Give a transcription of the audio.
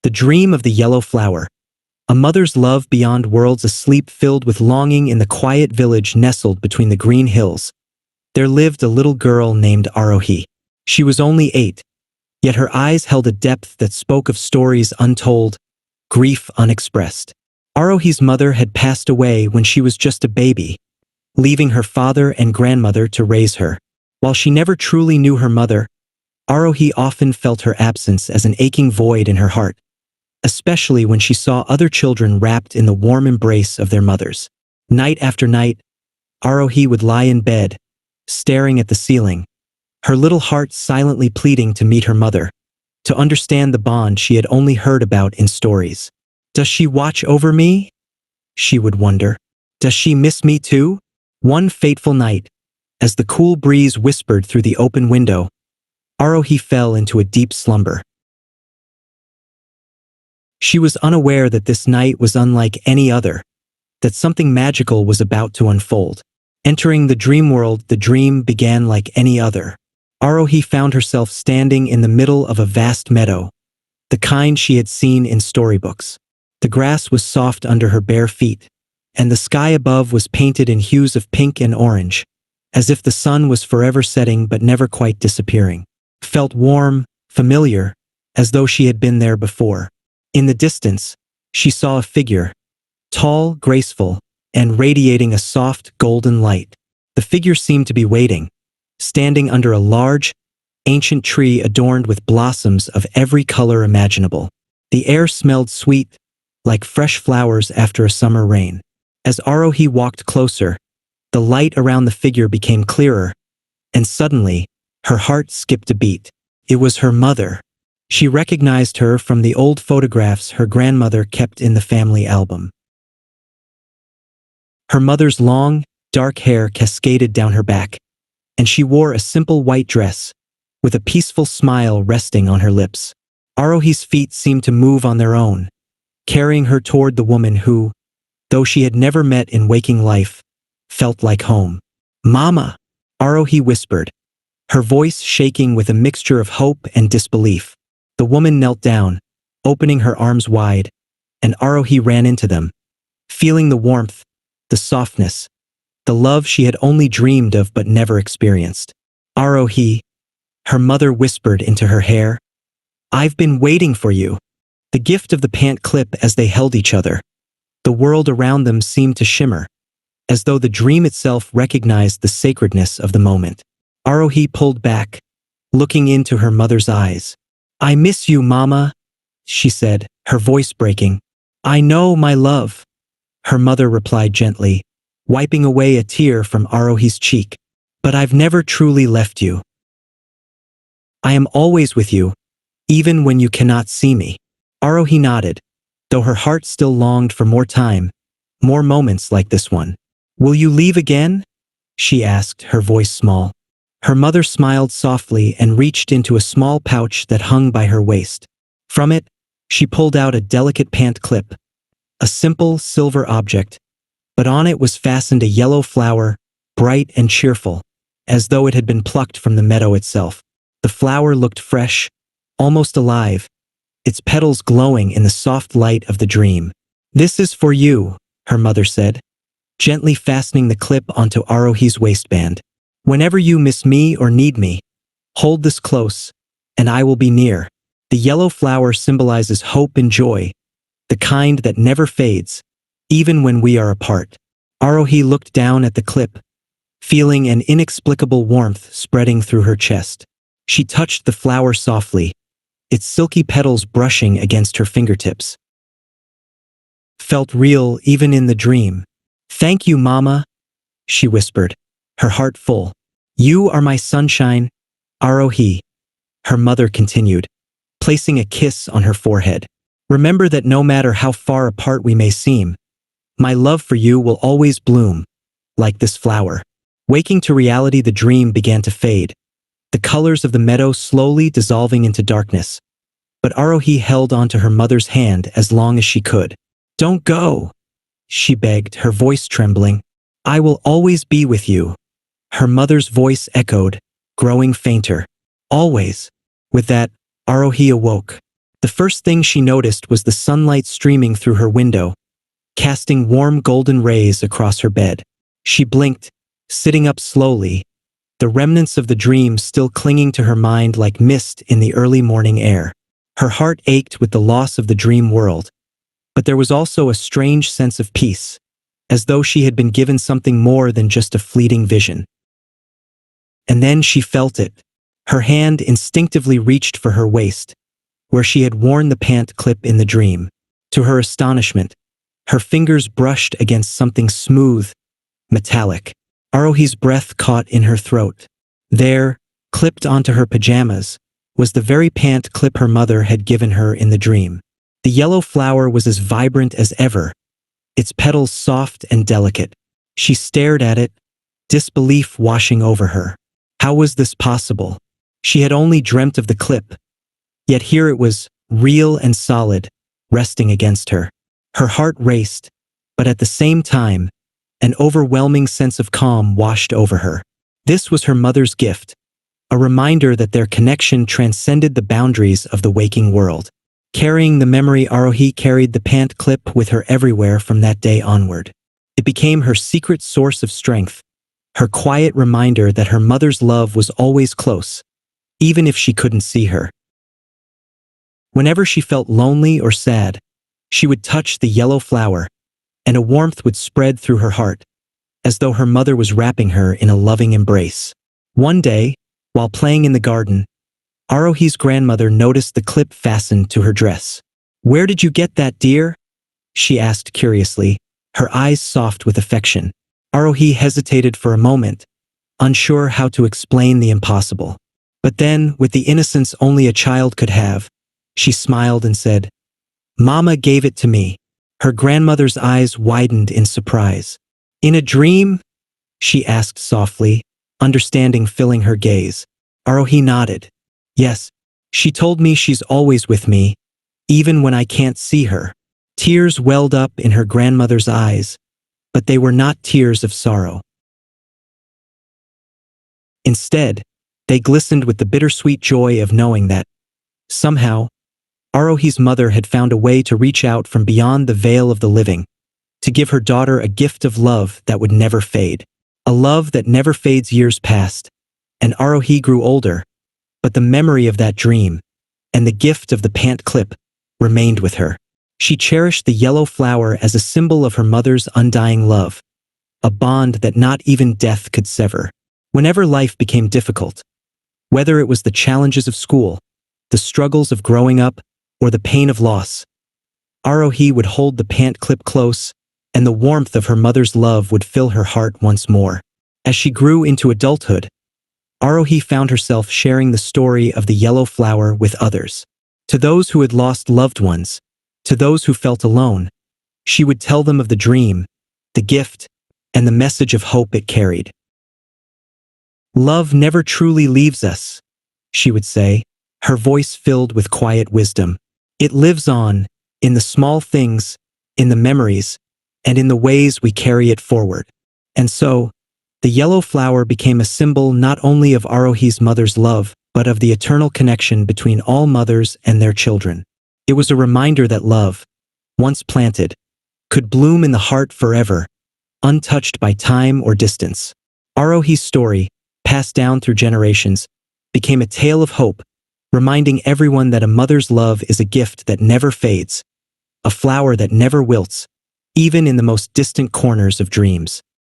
The dream of the yellow flower. A mother's love beyond worlds, asleep, filled with longing in the quiet village nestled between the green hills. There lived a little girl named Arohi. She was only 8, yet her eyes held a depth that spoke of stories untold, grief unexpressed. Arohi's mother had passed away when she was just a baby, leaving her father and grandmother to raise her. While she never truly knew her mother, Arohi often felt her absence as an aching void in her heart, especially when she saw other children wrapped in the warm embrace of their mothers. Night after night, Arohi would lie in bed, staring at the ceiling, her little heart silently pleading to meet her mother, to understand the bond she had only heard about in stories. Does she watch over me? She would wonder. Does she miss me too? One fateful night, as the cool breeze whispered through the open window, Arohi fell into a deep slumber. She was unaware that this night was unlike any other, that something magical was about to unfold. Entering the dream world, the dream began like any other. Arohi found herself standing in the middle of a vast meadow, the kind she had seen in storybooks. The grass was soft under her bare feet, and the sky above was painted in hues of pink and orange, as if the sun was forever setting but never quite disappearing. Felt warm, familiar, as though she had been there before. In the distance, she saw a figure, tall, graceful, and radiating a soft, golden light. The figure seemed to be waiting, standing under a large, ancient tree adorned with blossoms of every color imaginable. The air smelled sweet, like fresh flowers after a summer rain. As Arohi walked closer, the light around the figure became clearer, and suddenly, her heart skipped a beat. It was her mother. She recognized her from the old photographs her grandmother kept in the family album. Her mother's long, dark hair cascaded down her back, and she wore a simple white dress, with a peaceful smile resting on her lips. Arohi's feet seemed to move on their own, carrying her toward the woman who, though she had never met in waking life, felt like home. "Mama," Arohi whispered, her voice shaking with a mixture of hope and disbelief. The woman knelt down, opening her arms wide, and Arohi ran into them, feeling the warmth, the softness, the love she had only dreamed of but never experienced. "Arohi," her mother whispered into her hair, "I've been waiting for you." The gift of the pant clip as they held each other. The world around them seemed to shimmer, as though the dream itself recognized the sacredness of the moment. Arohi pulled back, looking into her mother's eyes. "I miss you, Mama," she said, her voice breaking. "I know, my love," her mother replied gently, wiping away a tear from Arohi's cheek. "But I've never truly left you. I am always with you, even when you cannot see me." Arohi nodded, though her heart still longed for more time, more moments like this one. "Will you leave again?" she asked, her voice small. Her mother smiled softly and reached into a small pouch that hung by her waist. From it, she pulled out a delicate pant clip, a simple silver object, but on it was fastened a yellow flower, bright and cheerful, as though it had been plucked from the meadow itself. The flower looked fresh, almost alive, its petals glowing in the soft light of the dream. "This is for you," her mother said, gently fastening the clip onto Arohi's waistband. "Whenever you miss me or need me, hold this close, and I will be near." The yellow flower symbolizes hope and joy, the kind that never fades, even when we are apart. Arohi looked down at the clip, feeling an inexplicable warmth spreading through her chest. She touched the flower softly, its silky petals brushing against her fingertips. Felt real even in the dream. "Thank you, Mama," she whispered, her heart full. "You are my sunshine, Arohi," her mother continued, placing a kiss on her forehead. "Remember that no matter how far apart we may seem, my love for you will always bloom, like this flower." Waking to reality, the dream began to fade, the colors of the meadow slowly dissolving into darkness. But Arohi held onto her mother's hand as long as she could. "Don't go," she begged, her voice trembling. "I will always be with you." Her mother's voice echoed, growing fainter. "Always." With that, Arohi awoke. The first thing she noticed was the sunlight streaming through her window, casting warm golden rays across her bed. She blinked, sitting up slowly, the remnants of the dream still clinging to her mind like mist in the early morning air. Her heart ached with the loss of the dream world, but there was also a strange sense of peace, as though she had been given something more than just a fleeting vision. And then she felt it. Her hand instinctively reached for her waist, where she had worn the pant clip in the dream. To her astonishment, her fingers brushed against something smooth, metallic. Arohi's breath caught in her throat. There, clipped onto her pajamas, was the very pant clip her mother had given her in the dream. The yellow flower was as vibrant as ever, its petals soft and delicate. She stared at it, disbelief washing over her. How was this possible? She had only dreamt of the clip, yet here it was, real and solid, resting against her. Her heart raced, but at the same time, an overwhelming sense of calm washed over her. This was her mother's gift, a reminder that their connection transcended the boundaries of the waking world. Carrying the memory, Arohi carried the pant clip with her everywhere from that day onward. It became her secret source of strength, her quiet reminder that her mother's love was always close, even if she couldn't see her. Whenever she felt lonely or sad, she would touch the yellow flower, and a warmth would spread through her heart, as though her mother was wrapping her in a loving embrace. One day, while playing in the garden, Arohi's grandmother noticed the clip fastened to her dress. "Where did you get that, dear?" she asked curiously, her eyes soft with affection. Arohi hesitated for a moment, unsure how to explain the impossible. But then, with the innocence only a child could have, she smiled and said, "Mama gave it to me." Her grandmother's eyes widened in surprise. "In a dream?" she asked softly, understanding filling her gaze. Arohi nodded. "Yes, she told me she's always with me, even when I can't see her." Tears welled up in her grandmother's eyes, but they were not tears of sorrow. Instead, they glistened with the bittersweet joy of knowing that, somehow, Arohi's mother had found a way to reach out from beyond the veil of the living, to give her daughter a gift of love that would never fade. A love that never fades. Years passed, and Arohi grew older, but the memory of that dream, and the gift of the pant clip, remained with her. She cherished the yellow flower as a symbol of her mother's undying love, a bond that not even death could sever. Whenever life became difficult, whether it was the challenges of school, the struggles of growing up, or the pain of loss, Arohi would hold the pant clip close, and the warmth of her mother's love would fill her heart once more. As she grew into adulthood, Arohi found herself sharing the story of the yellow flower with others. To those who had lost loved ones, to those who felt alone, she would tell them of the dream, the gift, and the message of hope it carried. "Love never truly leaves us," she would say, her voice filled with quiet wisdom. "It lives on, in the small things, in the memories, and in the ways we carry it forward." And so, the yellow flower became a symbol not only of Arohi's mother's love, but of the eternal connection between all mothers and their children. It was a reminder that love, once planted, could bloom in the heart forever, untouched by time or distance. Arohi's story, passed down through generations, became a tale of hope, reminding everyone that a mother's love is a gift that never fades, a flower that never wilts, even in the most distant corners of dreams.